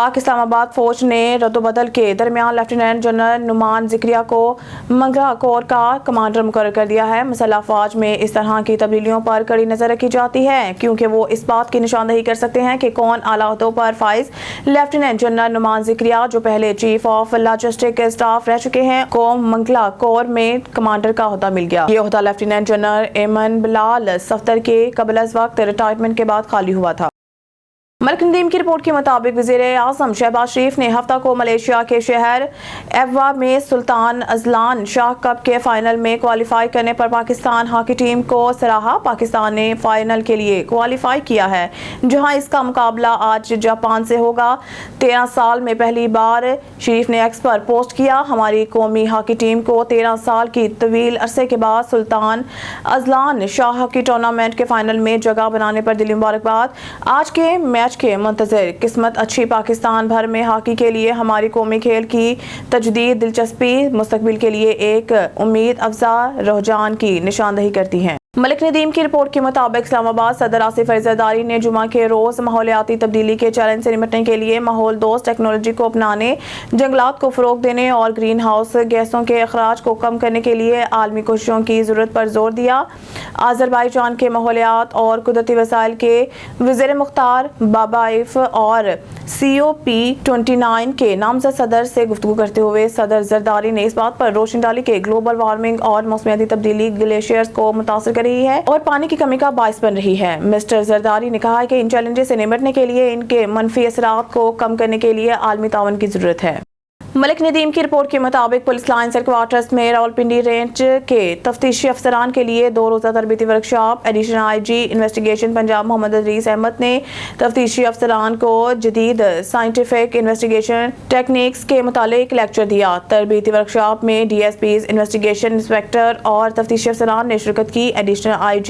पाक इस्लामाबाद फौज ने रद्दोबदल के दरमियान लेफ्टिनेंट जनरल नुमान ज़िक्रिया को मंगला कोर का कमांडर मुकर्रर कर दिया है। मसल्ह अफ़वाज में इस तरह की तब्दीलियों पर कड़ी नज़र रखी जाती है क्योंकि वो इस बात की निशानदही कर सकते हैं कि कौन आला ओहदों पर फाइज। लेफ्टिनेंट जनरल नुमान ज़िक्रिया जो पहले चीफ ऑफ लॉजिस्टिक स्टाफ रह चुके हैं को मंगला कोर में कमांडर का ओहदा मिल गया। ये ओहदा लेफ्टिनेंट जनरल एमन बिलाल सफ्तर के कबल अज़ वक्त रिटायरमेंट के बाद खाली हुआ था। मलिक नदीम की रिपोर्ट के मुताबिक वज़ीर-ए-आज़म शहबाज शरीफ ने हफ्ता को मलेशिया के शहर एब्वा में सुल्तान अज़लान शाह कप के फाइनल में क्वालिफाई करने पर पाकिस्तान हॉकी टीम को सराहा। पाकिस्तान ने फाइनल के लिए क्वालिफाई किया है जहां इसका मुकाबला आज जापान से होगा। 13 साल में पहली बार शरीफ ने एक्स पर पोस्ट किया, हमारी कौमी हॉकी टीम को 13 साल की तवील अरसे के बाद सुल्तान अज़लान शाह हॉकी टूर्नामेंट के फाइनल में जगह बनाने पर दिली मुबारकबाद। आज के मैच के मुंतज़िर किस्मत अच्छी। पाकिस्तान भर में हॉकी के लिए हमारी कौमी खेल की तजदीद दिलचस्पी मुस्तकबिल के लिए एक उम्मीद अफजा रुझान की निशानदही करती हैं। मलिक नदीम की रिपोर्ट के मुताबिक इस्लामाबाद सदर आसिफ जरदारी ने जुमा के रोज माहौलियाती तब्दीली के चैलेंज से निपटने के लिए माहौल दोस्त टेक्नोलॉजी को अपनाने, जंगलात को फरोग देने और ग्रीन हाउस गैसों के अखराज को कम करने के लिए आलमी कोशिशों की जरूरत पर जोर दिया। आज़रबाईजान के माहौलियात और कुदरती वसाइल के वज़ीर मुख्तार बाबाइफ और COP29 के नामजद सदर से गुफ्तगू करते हुए सदर जरदारी ने इस बात पर रोशनी डाली कि ग्लोबल वार्मिंग और मौसमियाती तब्दीली ग्लेशियर्स को मुतासर कर रही है और पानी की कमी का बाइस बन रही है। मिस्टर जरदारी ने कहा कि इन चैलेंजेस से निपटने के लिए इनके मनफी असरात को कम करने के लिए आलमी ताउन की जरूरत है। मलिक नदीम की रिपोर्ट के मुताबिक पुलिस लाइन हेडक्वार्टर्स में रावलपिंडी रेंज के तफ्तीशी अफसरान के लिए 2 रोज़ा तरबीती workshop. Additional IG investigation Punjab Mohammad Aziz Ahmed ने तफ्तीशी अफसरान को जदीद साइंटिफिक इन्वेस्टिगेशन टेक्निक्स के मुतालिक लेक्चर दिया। तरबीती वर्कशॉप में DSPs, इन्वेस्टिगेशन इंस्पेक्टर और तफ्तीशी अफसरान ने शिरकत की। एडिशनल IG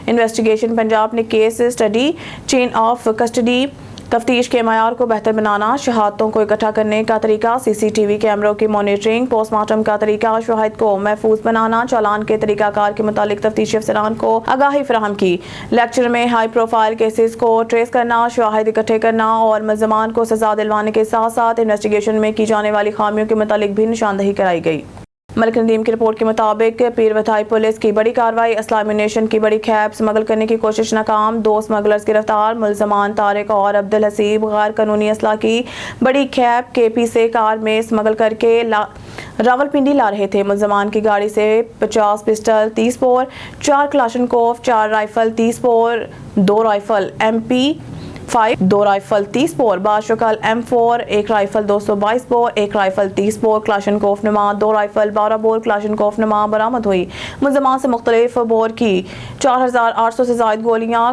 इन्वेस्टिगेशन पंजाब ने case study, chain of custody, तफ्तीश के मयार को बेहतर बनाना, शहादतों को इकट्ठा करने का तरीका, CCTV कैमरों की मॉनिटरिंग, पोस्टमार्टम का तरीका, शवाहिद को महफूज बनाना, चालान के तरीकाकार के मुतालिक तफ्तीशी अफसरान को आगाही फराहम की। लेक्चर में हाई प्रोफाइल केसेस को ट्रेस करना, शवाहिद इकट्ठे करना और मुल्ज़मान को सजा दिलवाने के साथ साथ इन्वेस्टिगेशन में की जाने वाली खामियों के मुतालिक भी निशानदही कराई गई। मलिक नदीम की रिपोर्ट के मुताबिक पीरवथाई पुलिस की बड़ी कार्रवाई, असला एम्यूनेशन की बड़ी खैप स्मगल करने की कोशिश नाकाम, 2 स्मगलर्स गिरफ्तार। मुल्ज़मान तारिक और अब्दुल हसीब गैर कानूनी असला की बड़ी खैप KP से कार में स्मगल करके रावलपिंडी ला रहे थे। मुल्ज़मान की गाड़ी से 50 pistol 30 bore, 4 Kalashnikov, 4 rifle 30 bore, 2 rifle MP5, 2 rifle 30 bore, बाशकल M4, 1 rifle 222 bore, 1 rifle 30 bore Kalashnikov नुमा, 2 राइफल 12 बोर क्लाशनकोफ नुमा बरामद हुई। मुल्ज़मान से मुख्तलिफ बोर की 4800 से ज़ायद गोलियाँ,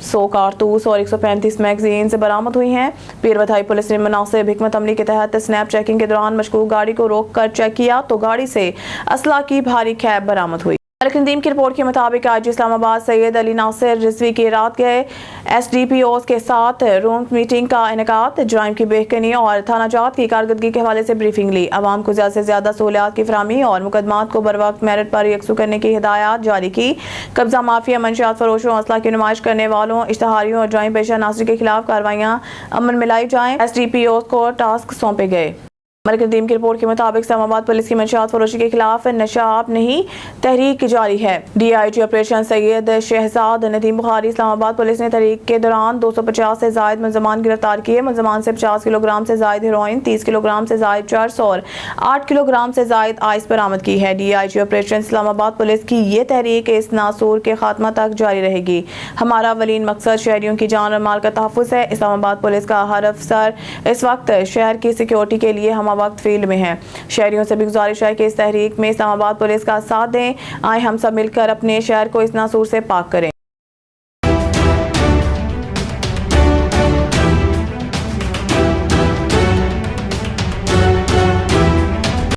100 कारतूस और 135 मैगजीन्स बरामद हुई हैं। पीरवथाई पुलिस ने मुनासिब हिकमत अमली के तहत स्नैप चेकिंग के दौरान मशकूक गाड़ी को रोक कर चेक किया तो गाड़ी से असला की भारी खैब बरामद हुई। मलिक नदीम की रिपोर्ट के मुताबिक आज इस्लामाबाद सैयद अली नासिर रिजवी की रात गए SDPOs के साथ रूम मीटिंग का इनेकाद, जराइम की बेहकनी और थाना जात की कारकर्दगी के हवाले से ब्रीफिंग ली। आवाम को ज़्यादा से ज़्यादा सहूलियात की फराहमी और मुकदमात को बर वक्त मेरिट पर यकसू करने की हिदायत जारी की। कब्जा माफिया, मंशियात फरोशों, असला की नुमाइश करने वालों, इश्तहारियों और जराइम पेशा नासिर के खिलाफ कार्रवाइयाँ अमल में लाई जाएँ। SDPOs को टास्क सौंपे गए। मलिक नदीम की रिपोर्ट के मुताबिक इस्लामाबाद पुलिस की मंशियात फरोशी के खिलाफ नशाब नहीं तहरीक जारी है। DIG operation Syed Shahzad Nadeem Bukhari. Islamabad police ने तहरीक के दौरान 250 से जायद मुल्ज़मान गिरफ्तार किए। मुल्ज़मान से 50 किलोग्राम से जायद हेरोइन, 30 किलोग्राम से जायद चर्स और 8 किलोग्राम से जायद आइस बरामद की है। DIG ऑपरेशन इस्लामाबाद पुलिस की ये तहरीक इस नासूर के खात्मा तक जारी रहेगी। हमारा अवलीन मकसद शहरियों की जान और माल का तहफ़्फ़ुज़ है। इस्लामाबाद पुलिस का हर अफसर इस वक्त शहर की सिक्योरिटी के लिए हम वक्त फील्ड में है। शहरियों से भी गुजारिश है कि इस तहरीक में इस्लामाबाद पुलिस का साथ दें। आए हम सब मिलकर अपने शहर को इस नासूर से पाक करें।